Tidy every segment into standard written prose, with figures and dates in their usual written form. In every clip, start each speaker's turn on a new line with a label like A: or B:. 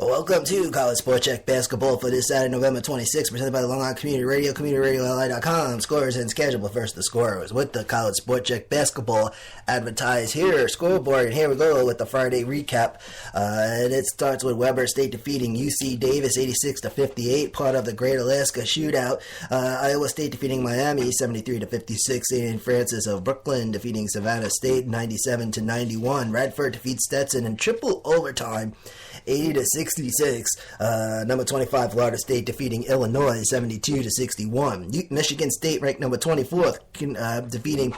A: Welcome to College Sport Check Basketball for this Saturday, November 26th, presented by the Long Island Community Radio, CommunityRadioLI.com. Scores and schedule. First, the scorers with the College Sport Check Basketball advertised here. Scoreboard, and here we go with the Friday recap. And it starts with Weber State defeating UC Davis 86-58, part of the Great Alaska Shootout. Iowa State defeating Miami 73-56. St. Francis of Brooklyn defeating Savannah State 97-91. Radford defeats Stetson in triple overtime 80-66. Number 25 Florida State defeating Illinois 72-61. Michigan State ranked number 24th defeating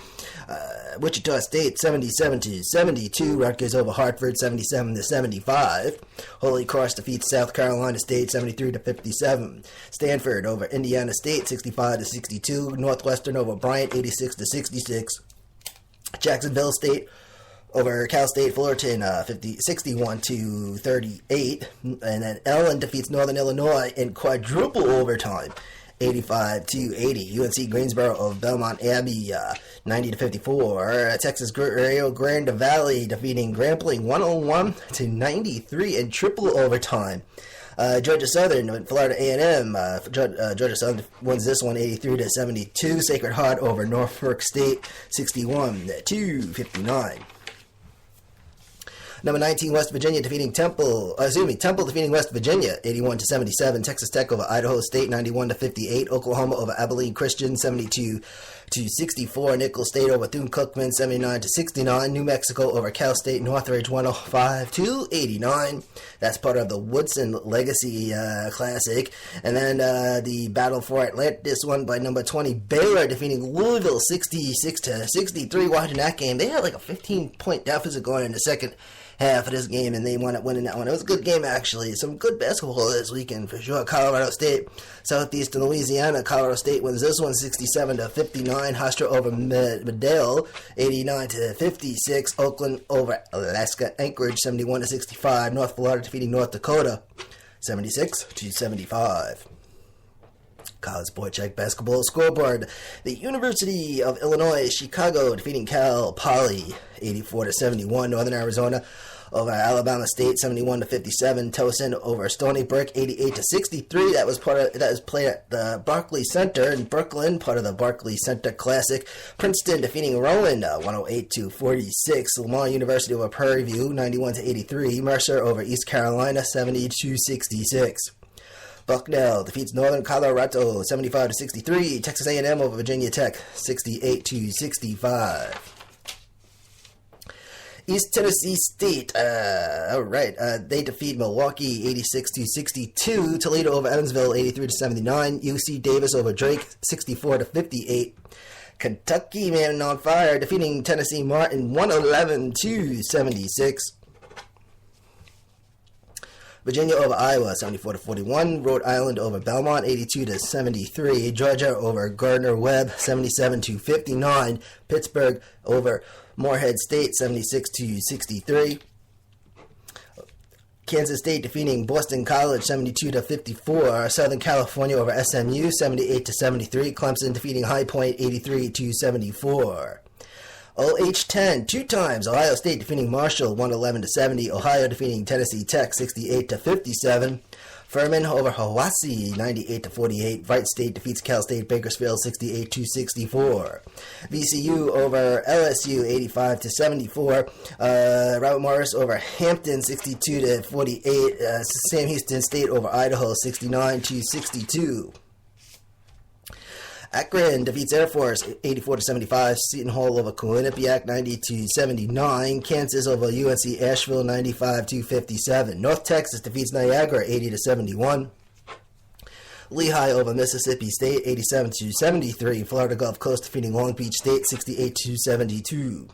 A: Wichita State 77-72. Rutgers over Hartford 77-75. Holy Cross defeats South Carolina State 73-57. Stanford over Indiana State 65-62. Northwestern over Bryant 86-66. Jacksonville State over Cal State Fullerton 61-38. And then Ellen defeats Northern Illinois in quadruple overtime 85-80. UNC Greensboro of Belmont Abbey 90-54. Texas Rio Grande Valley defeating Grambling 101-93 in triple overtime. Georgia Southern, Florida A&M. Georgia Southern wins this one 83-72. Sacred Heart over Norfolk State 61-59. Number 19, West Virginia defeating Temple defeating West Virginia 81-77. Texas Tech over Idaho State 91-58. Oklahoma over Abilene Christian 72-64. Nicholls State over Thune-Cookman 79-69. New Mexico over Cal State Northridge 105-89. That's part of the Woodson Legacy Classic. And then the Battle for Atlantis won by number 20 Baylor defeating Louisville 66-63. Watching that game, they had like a 15-point deficit going in the second half of this game, and they wound up winning that one. It was a good game, actually. Some good basketball this weekend, for sure. Colorado State, Southeastern Louisiana. Colorado State wins this one 67-59. Hofstra over Medill 89-56. Oakland over Alaska Anchorage 71-65. North Florida defeating North Dakota 76-75. College Sport Check Basketball scoreboard. The University of Illinois Chicago defeating Cal Poly 84-71. Northern Arizona over Alabama State 71-57. Towson over Stony Brook 88-63. That was played at the Barclays Center in Brooklyn, part of the Barclays Center Classic. Princeton defeating Rowan 108-46. Lamar University over Prairie View 91-83. Mercer over East Carolina 70-66. Bucknell defeats Northern Colorado 75-63. Texas A&M over Virginia Tech 68-65. East Tennessee State, they defeat Milwaukee 86-62. Toledo over Evansville 83-79. UC Davis over Drake 64-58. Kentucky man on fire defeating Tennessee Martin 111-76. Virginia over Iowa, 74-41. Rhode Island over Belmont, 82-73. Georgia over Gardner-Webb, 77-59. Pittsburgh over Morehead State, 76-63. Kansas State defeating Boston College, 72-54. Southern California over SMU, 78-73. Clemson defeating High Point, 83-74. OH-10, two times. Ohio State defeating Marshall 111-70. Ohio defeating Tennessee Tech 68-57. Furman over Hiwassee 98-48. Wright State defeats Cal State Bakersfield 68-64. VCU over LSU 85-74. Robert Morris over Hampton 62-48. Sam Houston State over Idaho 69-62. Akron defeats Air Force 84-75. Seton Hall over Quinnipiac 90-79. Kansas over UNC Asheville 95-57. North Texas defeats Niagara 80-71. Lehigh over Mississippi State 87-73. Florida Gulf Coast defeating Long Beach State 68-72.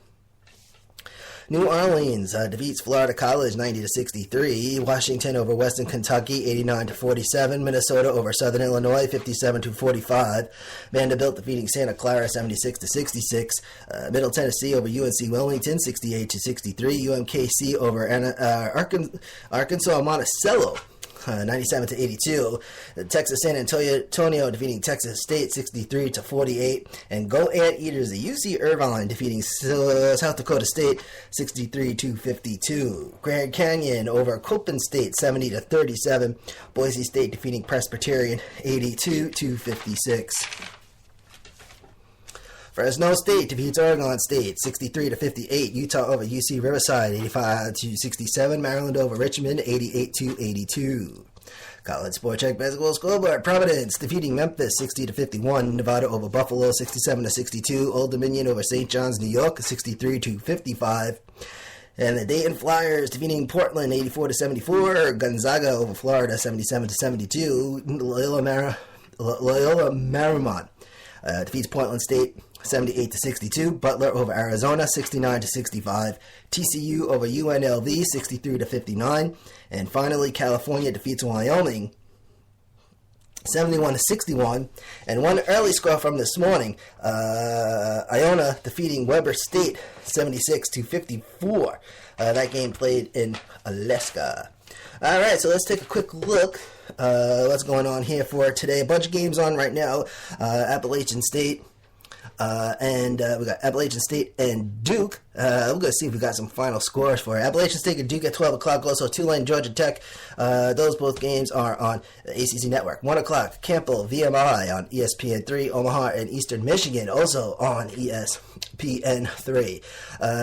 A: New Orleans defeats Florida College 90-63. Washington over Western Kentucky 89-47. Minnesota over Southern Illinois 57-45. Vanderbilt defeating Santa Clara 76-66. Middle Tennessee over UNC Wilmington 68-63. UMKC over Arkansas Monticello 97-82. Texas San Antonio defeating Texas State 63-48. And Go Anteaters, the UC Irvine defeating South Dakota State 63-52. Grand Canyon over Copen State 70-37. Boise State defeating Presbyterian 82-56. Fresno State defeats Oregon State 63-58. Utah over UC Riverside 85-67. Maryland over Richmond 88-82. College Sport Check Basketball Scoreboard: Providence defeating Memphis 60-51. Nevada over Buffalo 67-62. Old Dominion over St. John's, New York 63-55. And the Dayton Flyers defeating Portland 84-74. Gonzaga over Florida 77-72. Loyola Marymount defeats Portland State 78-62. Butler over Arizona 69-65. TCU over UNLV 63-59. And finally, California defeats Wyoming 71-61. And one early score from this morning, Iona defeating Weber State 76-54. That game played in Alaska. All right, so let's take a quick look. What's going on here for today? A bunch of games on right now. Appalachian State. And we got Appalachian State and Duke. We're going to see if we got some final scores for Appalachian State and Duke at 12 o'clock. Also, Tulane, Georgia Tech. Those both games are on the ACC Network. 1 o'clock, Campbell, VMI on ESPN3. Omaha and Eastern Michigan also on ESPN3.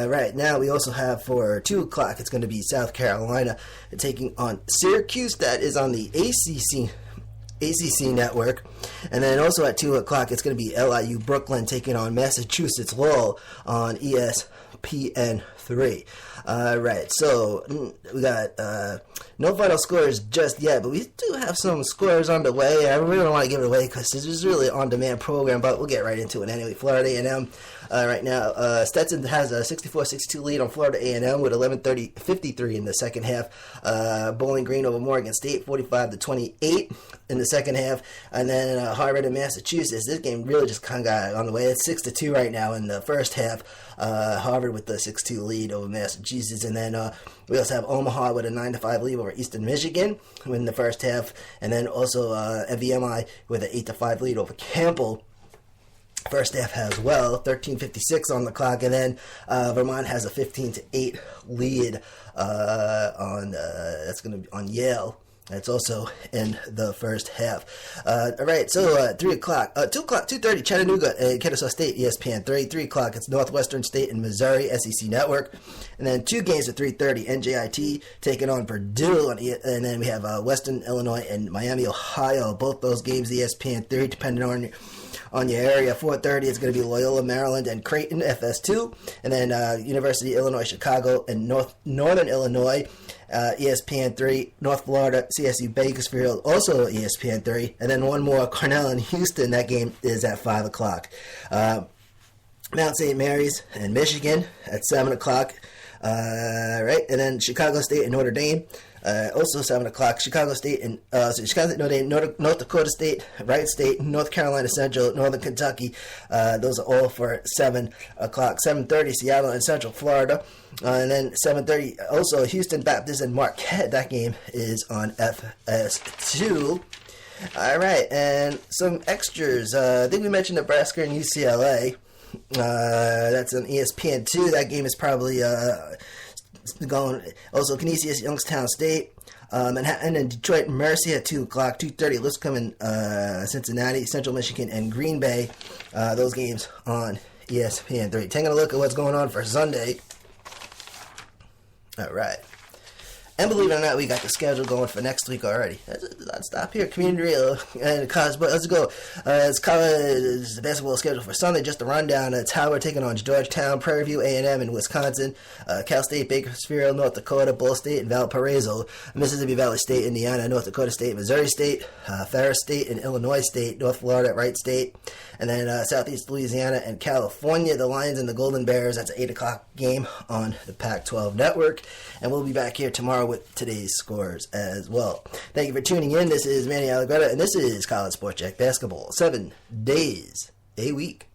A: Right now, we also have for 2 o'clock, it's going to be South Carolina taking on Syracuse. That is on the ACC Network. And then also at 2 o'clock, it's going to be LIU Brooklyn taking on Massachusetts Lowell on ESPN3. Right, so we got no final scores just yet, but we do have some scores on the way. I really don't want to give it away because this is really an on-demand program, but we'll get right into it anyway. Florida A&M right now, Stetson has a 64-62 lead on Florida A&M with 11:53 in the second half. Bowling Green over Morgan State 45-28 in the second half. And then Harvard and Massachusetts, this game really just kind of got on the way. It's 6-2 right now in the first half. Harvard with the 6-2 lead over Massachusetts. And then we also have Omaha with a 9-5 lead over Eastern Michigan in the first half. And then also VMI with an 8-5 lead over Campbell. First half as well, 13:56 on the clock, and then Vermont has a 15-8 lead on that's going to be on Yale. That's also in the first half. All right, so 3 o'clock, 2:30, Chattanooga and Kennesaw State, ESPN3. 3 o'clock, it's Northwestern State and Missouri, SEC Network. And then 2 games at 3:30, NJIT taking on Purdue. And then we have Western Illinois and Miami, Ohio. Both those games, ESPN3, depending on your area. 4:30, it's going to be Loyola, Maryland, and Creighton, FS2. And then University of Illinois, Chicago, and Northern Illinois, ESPN3. North Florida, CSU Bakersfield, also ESPN3. And then one more, Cornell and Houston. That game is at 5 o'clock. Mount St. Mary's and Michigan at 7 o'clock. Right, and then Chicago State and Notre Dame. Also 7 o'clock, Chicago State and Chicago State, Notre Dame, North Dakota State, Wright State, North Carolina Central, Northern Kentucky. Those are all for 7 o'clock. 7:30, Seattle and Central Florida. And then 7:30, also Houston Baptist and Marquette. That game is on FS2. All right, and some extras. I think we mentioned Nebraska and UCLA. That's on ESPN2. That game is probably going. Also, Canisius, Youngstown State, Manhattan and Detroit Mercy at 2 o'clock. 2:30, Lipscomb and Cincinnati, Central Michigan and Green Bay. Those games on ESPN3. Taking a look at what's going on for Sunday. All right. And believe it or not, we got the schedule going for next week already. Let's stop here. Community Radio and college, but let's go. It's college basketball schedule for Sunday. Just a rundown. It's Howard taking on Georgetown, Prairie View A&M in Wisconsin, Cal State, Bakersfield, North Dakota, Ball State, and Valparaiso, Mississippi Valley State, Indiana, North Dakota State, Missouri State, Ferris State, and Illinois State, North Florida, Wright State, and then Southeast Louisiana and California, the Lions and the Golden Bears. That's an 8 o'clock game on the Pac-12 Network. And we'll be back here tomorrow with today's scores as well. Thank you for tuning in. This is Manny Allegretta, and this is College Sport Check Basketball. 7 days a week.